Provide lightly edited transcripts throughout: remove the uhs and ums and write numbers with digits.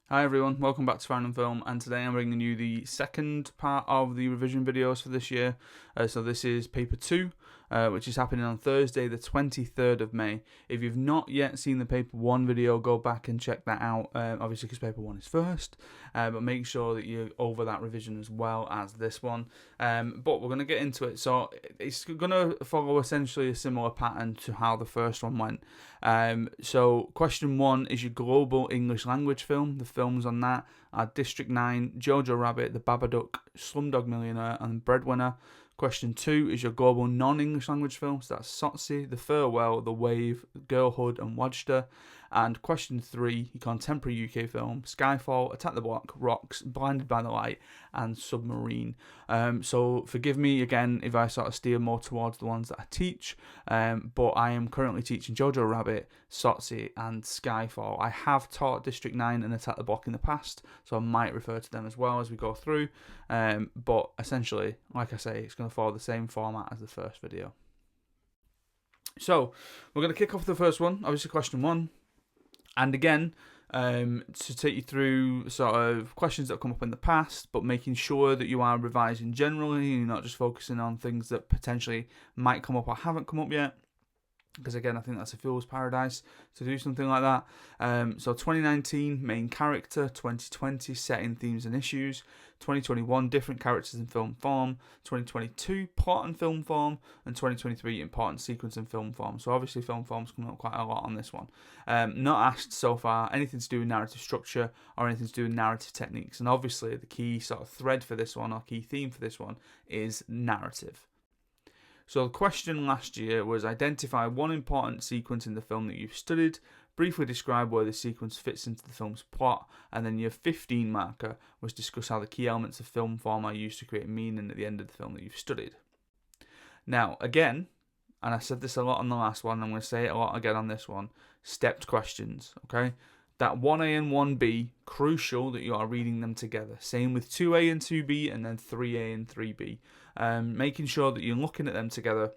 Hi everyone, welcome back to Farrand Film, and today I'm bringing you the second part of the revision videos for this year. So this is paper 2, which is happening on Thursday the 23rd of May. If you've not yet seen the paper 1 video, go back and check that out, obviously because paper 1 is first, but make sure that you're over that revision as well as this one. But we're going to get into it. So it's going to follow essentially a similar pattern to how the first one went. So question 1 is your global English language film. The films on that are District 9, Jojo Rabbit, The Babadook, Slumdog Millionaire, and Breadwinner. Question 2 is your global non-English language film. So that's Sotzi, The Farewell, The Wave, Girlhood, and Wadster. And question 3, your contemporary UK film, Skyfall, Attack the Block, Rocks, Blinded by the Light, and Submarine. So forgive me again if I sort of steer more towards the ones that I teach, but I am currently teaching Jojo Rabbit, Sotzi, and Skyfall. I have taught District 9 and Attack the Block in the past, so I might refer to them as well as we go through. But essentially, like I say, it's going to follow the same format as the first video. So we're going to kick off the first one, obviously question 1. And again, to take you through sort of questions that have come up in the past, but making sure that you are revising generally, you're not just focusing on things that potentially might come up or haven't come up yet. Because again, I think that's a fool's paradise to do something like that. So 2019, main character. 2020, setting, themes and issues. 2021, different characters in film form. 2022, plot and film form. And 2023, important sequence and film form. So obviously film form's coming up quite a lot on this one. Not asked so far anything to do with narrative structure or anything to do with narrative techniques. And obviously the key sort of thread for this one, or key theme for this one, is narrative. So the question last year was identify one important sequence in the film that you've studied, briefly describe where the sequence fits into the film's plot, and then your 15 marker was discuss how the key elements of film form are used to create meaning at the end of the film that you've studied. Now, again, and I said this a lot on the last one, I'm going to say it a lot again on this one, stepped questions, okay? That 1A and 1B, crucial that you are reading them together. Same with 2A and 2B, and then 3A and 3B. Making sure that you're looking at them together,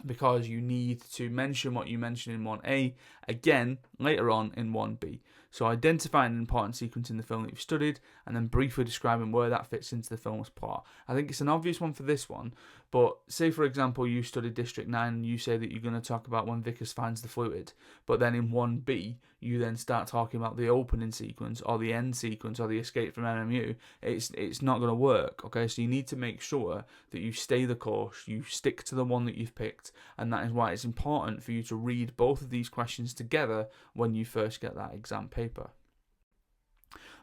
because you need to mention what you mentioned in 1A again later on in 1B. So identifying an important sequence in the film that you've studied, and then briefly describing where that fits into the film's plot. I think it's an obvious one for this one, but say for example you studied District 9 and you say that you're going to talk about when Vickers finds the fluid, but then in 1B you then start talking about the opening sequence or the end sequence or the escape from MMU, it's not going to work, okay? So you need to make sure that you stay the course, you stick to the one that you've picked, and that is why it's important for you to read both of these questions together when you first get that exam paper.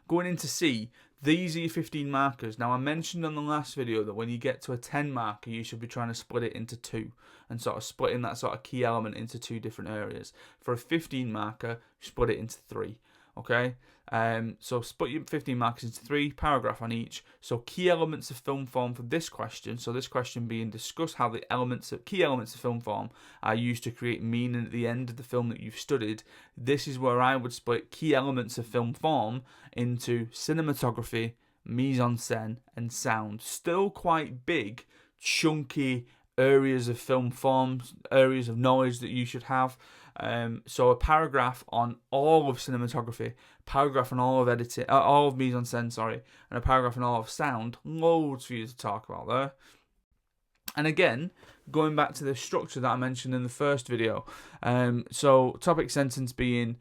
Going into C, these are your 15 markers. Now I mentioned on the last video that when you get to a 10 marker you should be trying to split it into 2 and sort of splitting that sort of key element into 2 different areas. For a 15 marker, split it into 3. Okay, so split your 15 markers into 3, paragraph on each. So key elements of film form for this question. So this question being discuss how the key elements of film form are used to create meaning at the end of the film that you've studied. This is where I would split key elements of film form into cinematography, mise-en-scène, and sound. Still quite big, chunky areas of film forms, areas of knowledge that you should have. So a paragraph on all of cinematography, paragraph on all of editing, all of mise-en-scène, and a paragraph on all of sound. Loads for you to talk about there. And again, going back to the structure that I mentioned in the first video. So topic sentence being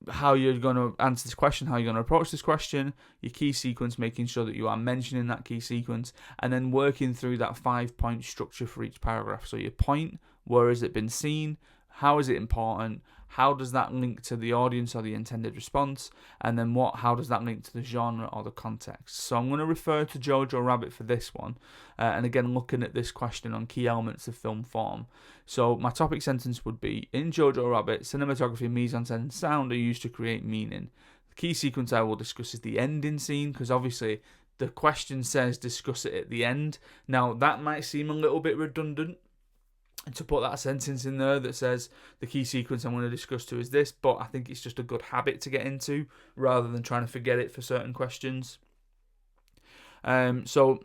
how you're going to answer this question, how you're going to approach this question, your key sequence, making sure that you are mentioning that key sequence, and then working through that 5-point structure for each paragraph. So your point, where has it been seen? How is it important? How does that link to the audience or the intended response? And then how does that link to the genre or the context? So I'm going to refer to Jojo Rabbit for this one. And again, looking at this question on key elements of film form. So my topic sentence would be, in Jojo Rabbit, cinematography, mise-en-scène, and sound are used to create meaning. The key sequence I will discuss is the ending scene, because obviously the question says discuss it at the end. Now, that might seem a little bit redundant to put that sentence in there that says the key sequence I'm going to discuss to is this, but I think it's just a good habit to get into rather than trying to forget it for certain questions. So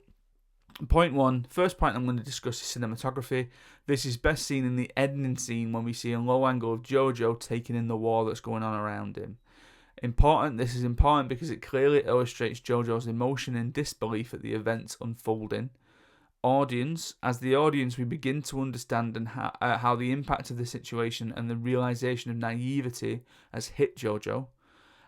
point 1, first point I'm going to discuss is cinematography. This is best seen in the ending scene when we see a low angle of Jojo taking in the war that's going on around him. This is important because it clearly illustrates Jojo's emotion and disbelief at the events unfolding. Audience, as the audience, we begin to understand and how the impact of the situation and the realization of naivety has hit Jojo.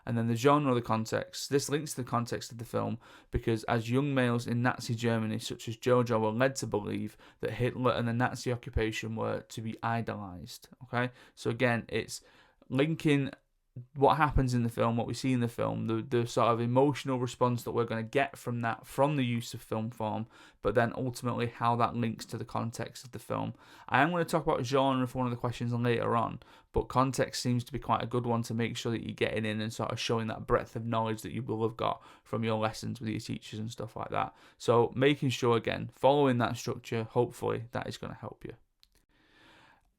And then the genre of the context. This links to the context of the film because as young males in Nazi Germany, such as Jojo, were led to believe that Hitler and the Nazi occupation were to be idolized. Okay, so again, it's linking what happens in the film, what we see in the film, the sort of emotional response that we're going to get from that, from the use of film form, but then ultimately how that links to the context of the film. I am going to talk about genre for one of the questions later on, but context seems to be quite a good one to make sure that you're getting in and sort of showing that breadth of knowledge that you will have got from your lessons with your teachers and stuff like that. So making sure, again, following that structure, hopefully that is going to help you.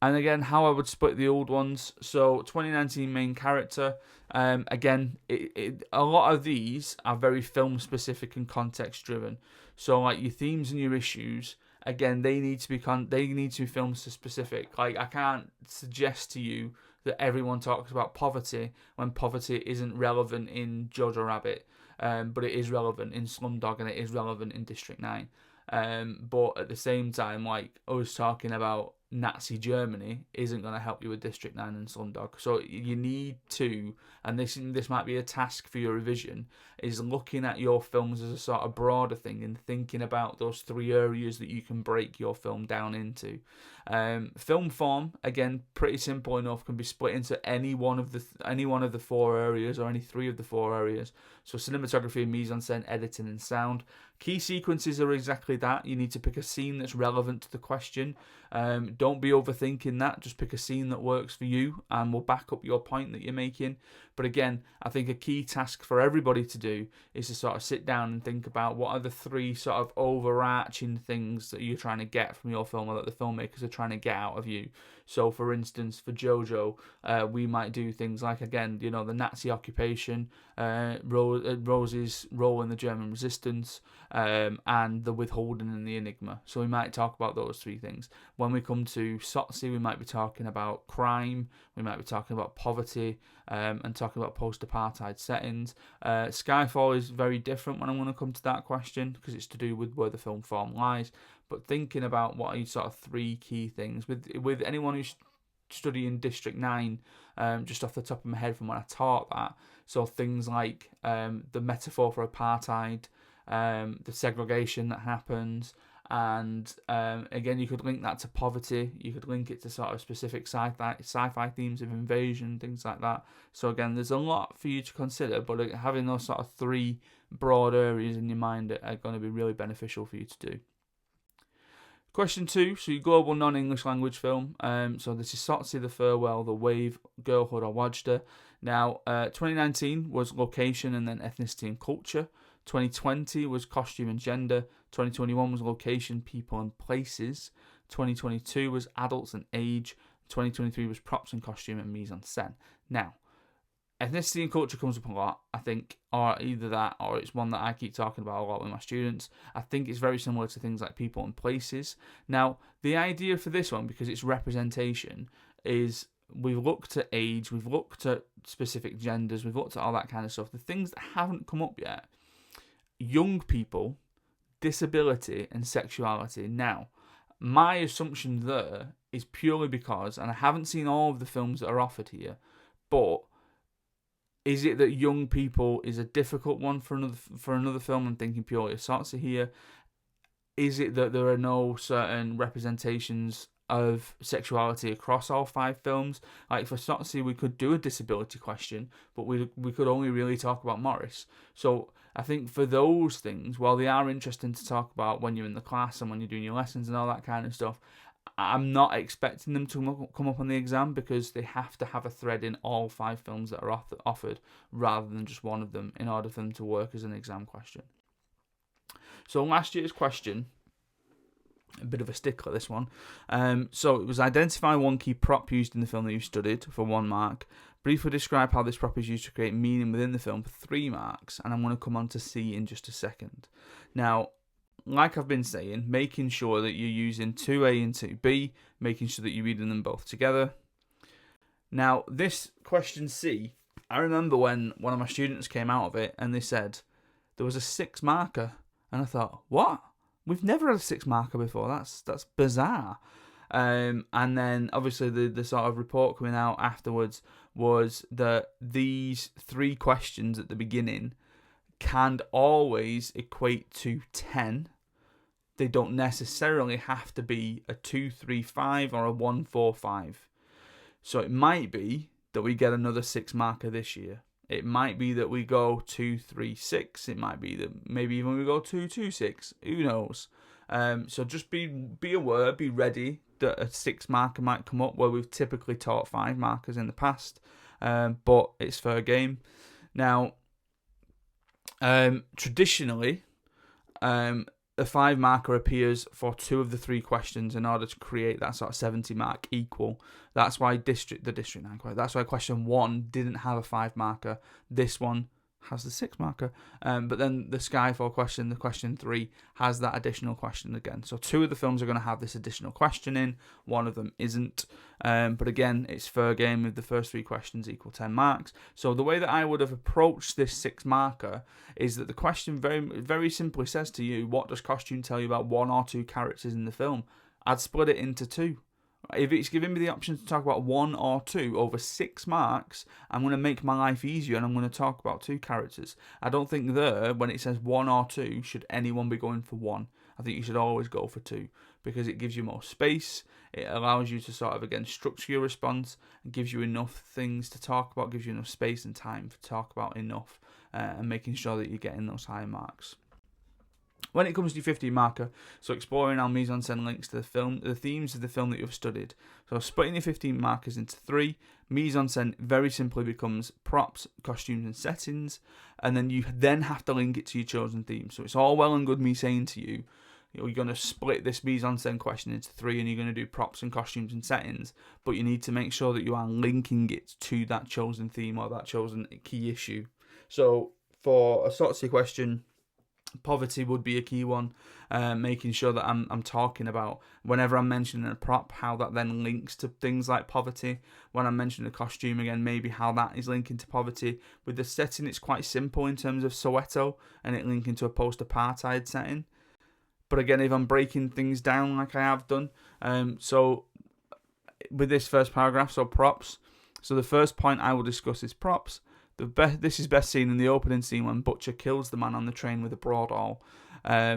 And again, how I would split the old ones. So 2019 main character. Again, a lot of these are very film specific and context driven. So like your themes and your issues, again, they need to be film specific. Like I can't suggest to you that everyone talks about poverty when poverty isn't relevant in Jojo Rabbit, but it is relevant in Slumdog and it is relevant in District 9. But at the same time, like us talking about Nazi Germany isn't going to help you with District 9 and Slumdog. So you need to, and this might be a task for your revision, is looking at your films as a sort of broader thing and thinking about those 3 areas that you can break your film down into. Film form, again, pretty simple enough, can be split into any one of the 4 areas or any 3 of the 4 areas. So cinematography, mise-en-scène, editing and sound. Key sequences are exactly that. You need to pick a scene that's relevant to the question. Don't be overthinking that. Just pick a scene that works for you and will back up your point that you're making. But again, I think a key task for everybody to do is to sort of sit down and think about what are the 3 sort of overarching things that you're trying to get from your film or that the filmmakers are trying to get out of you. So, for instance, for Jojo, we might do things like, again, the Nazi occupation, Rose's role in the German resistance, and the withholding and the enigma. So we might talk about those 3 things. When we come to Sotsi, we might be talking about crime, we might be talking about poverty, and talking about post-apartheid settings. Skyfall is very different when I'm going to come to that question because it's to do with where the film form lies. But thinking about what are sort of 3 key things with anyone who's studying District 9, just off the top of my head from when I taught that. So things like the metaphor for apartheid, the segregation that happens, and again, you could link that to poverty. You could link it to sort of specific sci-fi themes of invasion, things like that. So again, there's a lot for you to consider, but having those sort of 3 broad areas in your mind are going to be really beneficial for you to do. Question 2, so your global non-English language film. So this is Sotsi, The Farewell, The Wave, Girlhood or Wajda. Now, 2019 was location and then ethnicity and culture. 2020 was costume and gender. 2021 was location, people and places. 2022 was adults and age. 2023 was props and costume and mise-en-scène. Now, ethnicity and culture comes up a lot, I think, or either that or it's one that I keep talking about a lot with my students. I think it's very similar to things like people and places. Now, the idea for this one, because it's representation, is we've looked at age, we've looked at specific genders, we've looked at all that kind of stuff. The things that haven't come up yet, young people, disability and sexuality. Now, my assumption there is purely because, and I haven't seen all of the films that are offered here, but is it that young people is a difficult one for another film? I'm thinking purely of Sotsi here. Is it that there are no certain representations of sexuality across all 5 films? Like for Sotsi, we could do a disability question, but we could only really talk about Morris. So I think for those things, while they are interesting to talk about when you're in the class and when you're doing your lessons and all that kind of stuff, I'm not expecting them to come up on the exam because they have to have a thread in all 5 films that are offered rather than just one of them in order for them to work as an exam question. So last year's question, a bit of a stickler this one. So it was identify one key prop used in the film that you studied for 1 mark. Briefly describe how this prop is used to create meaning within the film for 3 marks. And I'm going to come on to C in just a second. Now, like I've been saying, making sure that you're using 2A and 2B, making sure that you're reading them both together. Now, this question C I remember when one of my students came out of it and they said there was a 6 marker, and I thought, what? We've never had a 6 marker before. That's bizarre. And then obviously the sort of report coming out afterwards was that these 3 questions at the beginning can always equate to 10. They don't necessarily have to be a 2-3-5 or a 1-4-5. So it might be that we get another 6 marker this year. It might be that we go 2-3-6. It might be that maybe even we go 2-2-6. Who knows? So just be aware, be ready that a 6 marker might come up where we've typically taught 5 markers in the past. But it's fair game. Now, traditionally, the 5 marker appears for 2 of the 3 questions in order to create that sort of 70 mark equal. That's why District 9 question. That's why question 1 didn't have a 5 marker. This one has the 6 marker. But then the Skyfall question, the question 3, has that additional question again. So 2 of the films are going to have this additional question in. 1 of them isn't. But again, it's fair game with the first 3 questions equal 10 marks. So the way that I would have approached this 6 marker is that the question very, very simply says to you, what does costume tell you about 1 or 2 characters in the film? I'd split it into 2. If it's giving me the option to talk about 1 or 2 over 6 marks, I'm going to make my life easier and I'm going to talk about 2 characters. I don't think when it says 1 or 2, should anyone be going for 1. I think you should always go for 2 because it gives you more space. It allows you to sort of, again, structure your response and gives you enough things to talk about, gives you enough space and time to talk about enough and making sure that you're getting those high marks. When it comes to your 15 marker, so exploring how mise-en-scène links to the themes of the film that you've studied. So splitting your 15 markers into 3, mise-en-scène very simply becomes props, costumes and settings, and then you have to link it to your chosen theme. So it's all well and good me saying to you, you're going to split this mise-en-scène question into 3 and you're going to do props and costumes and settings, but you need to make sure that you are linking it to that chosen theme or that chosen key issue. So for a SOTC question, poverty would be a key one, making sure that I'm talking about, whenever I'm mentioning a prop, how that then links to things like poverty. When I'm mentioning a costume, again, maybe how that is linking to poverty. With the setting, it's quite simple in terms of Soweto and it linking to a post-apartheid setting. But again, if I'm breaking things down like I have done, so with this first paragraph, so props. So the first point I will discuss is props. This is best seen in the opening scene when Butcher kills the man on the train with a broadawl.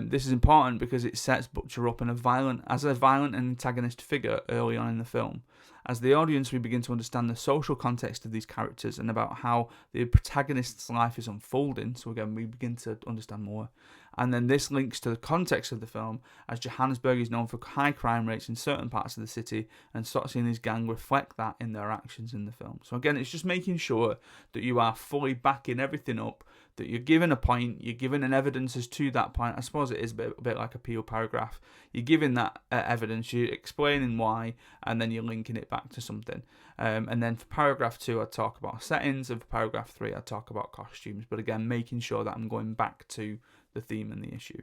This is important because it sets Butcher up as a violent and antagonist figure early on in the film. As the audience, we begin to understand the social context of these characters and about how the protagonist's life is unfolding. So again, we begin to understand more. And then this links to the context of the film, as Johannesburg is known for high crime rates in certain parts of the city, and Sotsy and his gang reflect that in their actions in the film. So again, it's just making sure that you are fully backing everything up, that you're giving a point, you're giving an evidence as to that point. I suppose it is a bit like a peel paragraph. You're giving that evidence, you're explaining why, and then you're linking it back to something. And then for paragraph 2, I talk about settings, and for paragraph 3, I talk about costumes. But again, making sure that I'm going back to the theme and the issue.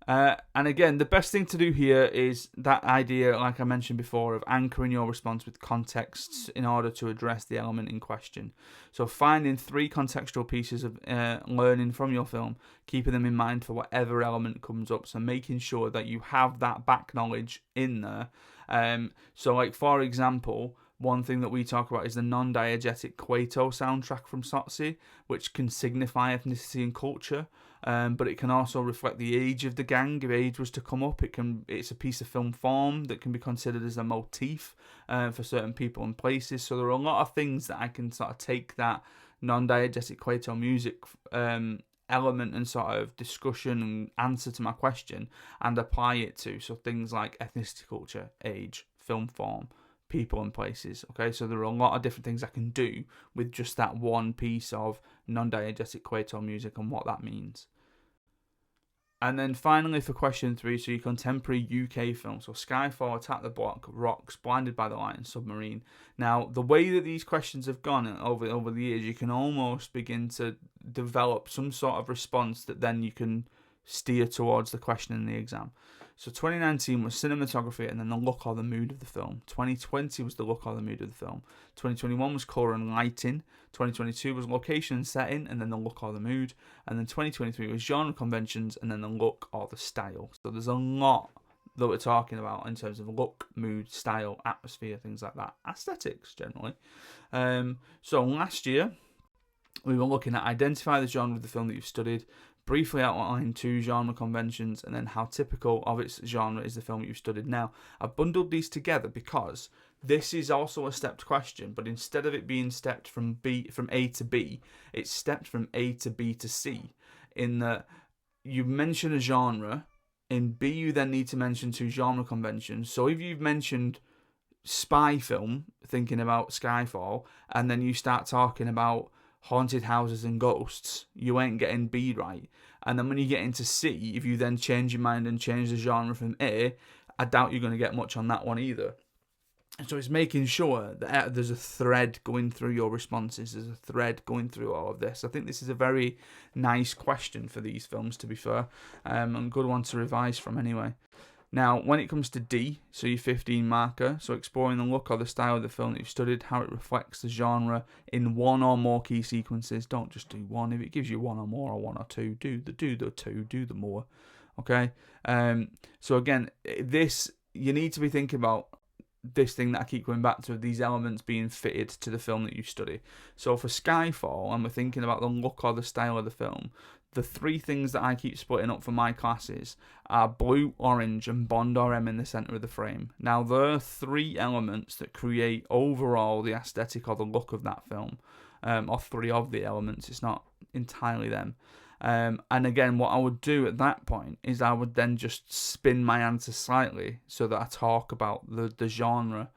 And again, the best thing to do here is that idea, like I mentioned before, of anchoring your response with contexts in order to address the element in question. So finding 3 contextual pieces of learning from your film, keeping them in mind for whatever element comes up. So making sure that you have that back knowledge in there. So like, for example, one thing that we talk about is the non-diegetic Kwaito soundtrack from Sotsy, which can signify ethnicity and culture, but it can also reflect the age of the gang. If age was to come up, it's a piece of film form that can be considered as a motif for certain people and places. So there are a lot of things that I can sort of take that non-diegetic Kwaito music element and sort of discussion and answer to my question and apply it to. So things like ethnicity, culture, age, film form, people and places. Okay, so there are a lot of different things I can do with just that one piece of non-diegetic Kwaito music and what that means. And then finally for question 3, so your contemporary UK film. So Skyfall, Attack the Block, Rocks, Blinded by the Light and Submarine. Now, the way that these questions have gone over the years, you can almost begin to develop some sort of response that then you can steer towards the question in the exam. So 2019 was cinematography and then the look or the mood of the film. 2020 was the look or the mood of the film. 2021 was colour and lighting. 2022 was location and setting and then the look or the mood. And then 2023 was genre conventions and then the look or the style. So there's a lot that we're talking about in terms of look, mood, style, atmosphere, things like that. Aesthetics, generally. So last year, we were looking at identify the genre of the film that you've studied, briefly outline 2 genre conventions, and then how typical of its genre is the film that you've studied. Now, I've bundled these together because this is also a stepped question, but instead of it being stepped from A to B, it's stepped from A to B to C, in that you mention a genre, in B you then need to mention 2 genre conventions. So if you've mentioned spy film, thinking about Skyfall, and then you start talking about haunted houses and ghosts, you ain't getting B right. And then when you get into C, if you then change your mind and change the genre from A, I doubt you're going to get much on that one either. So it's making sure that there's a thread going through your responses, there's a thread going through all of this. I think this is a very nice question for these films, to be fair, and a good one to revise from anyway. Now, when it comes to D, so your 15 marker, so exploring the look or the style of the film that you've studied, how it reflects the genre in 1 or more key sequences. Don't just do 1. If it gives you 1 or more or 1 or 2, do the 2, do the more. Okay? So again, this, you need to be thinking about this thing that I keep going back to, these elements being fitted to the film that you study. So for Skyfall, and we're thinking about the look or the style of the film, the 3 things that I keep splitting up for my classes are blue, orange, and Bond RM in the centre of the frame. Now, there are 3 elements that create overall the aesthetic or the look of that film, or 3 of the elements. It's not entirely them. And again, what I would do at that point is I would then just spin my answer slightly so that I talk about the genre.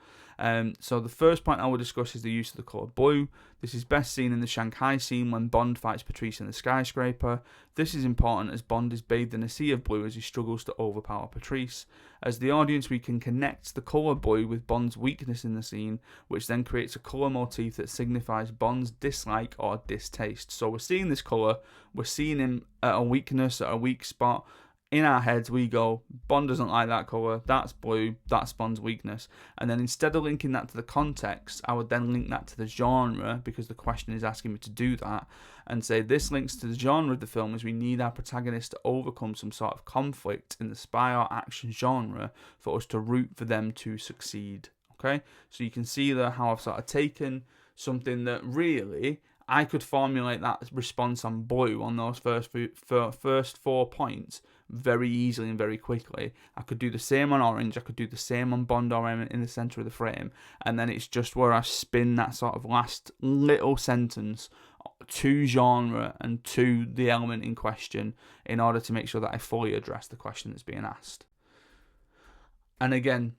So the first point I will discuss is the use of the colour blue. This is best seen in the Shanghai scene when Bond fights Patrice in the skyscraper. This is important as Bond is bathed in a sea of blue as he struggles to overpower Patrice. As the audience, we can connect the colour blue with Bond's weakness in the scene, which then creates a colour motif that signifies Bond's dislike or distaste. So we're seeing this colour, we're seeing him at a weakness, at a weak spot. In our heads, we go, Bond doesn't like that colour, that's blue, that's Bond's weakness. And then instead of linking that to the context, I would then link that to the genre, because the question is asking me to do that, and say this links to the genre of the film as we need our protagonist to overcome some sort of conflict in the spy or action genre for us to root for them to succeed. Okay? So you can see there how I've sort of taken something that really I could formulate that response on blue on those first 4 points very easily and very quickly. I could do the same on orange, I could do the same on Bond RM in the centre of the frame, and then it's just where I spin that sort of last little sentence to genre and to the element in question in order to make sure that I fully address the question that's being asked. And again,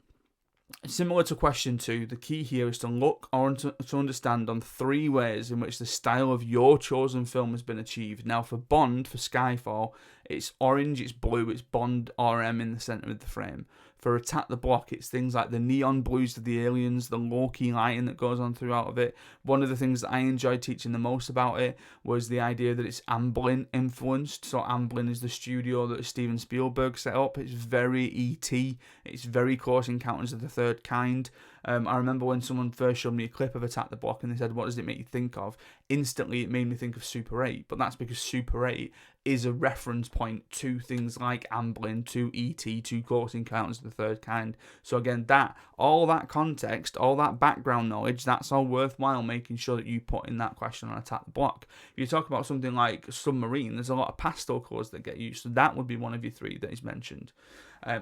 similar to question 2, the key here is to look or to understand on 3 ways in which the style of your chosen film has been achieved. Now for Bond, for Skyfall, it's orange, it's blue, it's Bond RM in the centre of the frame. For Attack the Block, it's things like the neon blues of the aliens, the low-key lighting that goes on throughout of it. One of the things that I enjoyed teaching the most about it was the idea that it's Amblin influenced. So Amblin is the studio that Steven Spielberg set up. It's very E.T., it's very Close Encounters of the Third Kind. I remember when someone first showed me a clip of Attack the Block and they said, what does it make you think of? Instantly it made me think of Super 8, but that's because Super 8 is a reference point to things like Amblin, to E.T., to Close Encounters of the Third Kind. So again, all that context, all that background knowledge, that's all worthwhile making sure that you put in that question on Attack the Block. If you talk about something like Submarine, there's a lot of pastel colours that get used, so that would be one of your 3 that is mentioned.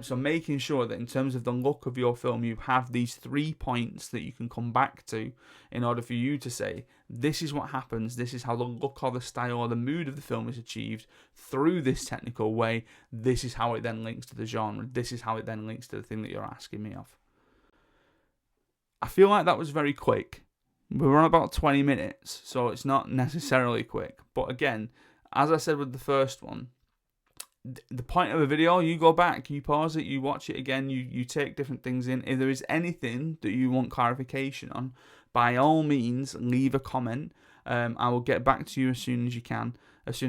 So making sure that in terms of the look of your film, you have these 3 points that you can come back to in order for you to say, this is what happens, this is how the look or the style or the mood of the film is achieved through this technical way, this is how it then links to the genre, this is how it then links to the thing that you're asking me of. I feel like that was very quick. We were on about 20 minutes, so it's not necessarily quick. But again, as I said with the first one, the point of a video, you go back, you pause it, you watch it again, you take different things in. If there is anything that you want clarification on, by all means, leave a comment. I will get back to you as soon as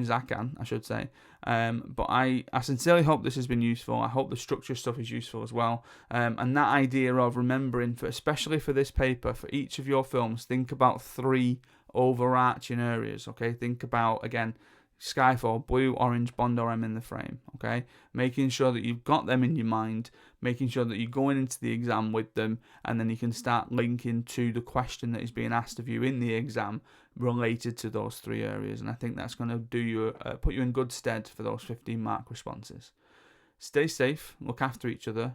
I can, I should say. But I sincerely hope this has been useful. I hope the structure stuff is useful as well. And that idea of remembering, especially for this paper, for each of your films, think about 3 overarching areas, okay? Think about, again, Skyfall, blue, orange, Bond or M in the frame, okay? Making sure that you've got them in your mind, making sure that you're going into the exam with them, and then you can start linking to the question that is being asked of you in the exam related to those 3 areas. And I think that's going to do you put you in good stead for those 15-mark responses. Stay safe, look after each other.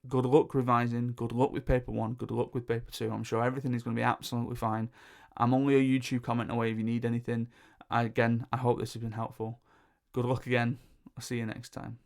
Good luck revising, good luck with paper 1, good luck with paper 2. I'm sure everything is going to be absolutely fine. I'm only a YouTube comment away if you need anything. I hope this has been helpful. Good luck again. I'll see you next time.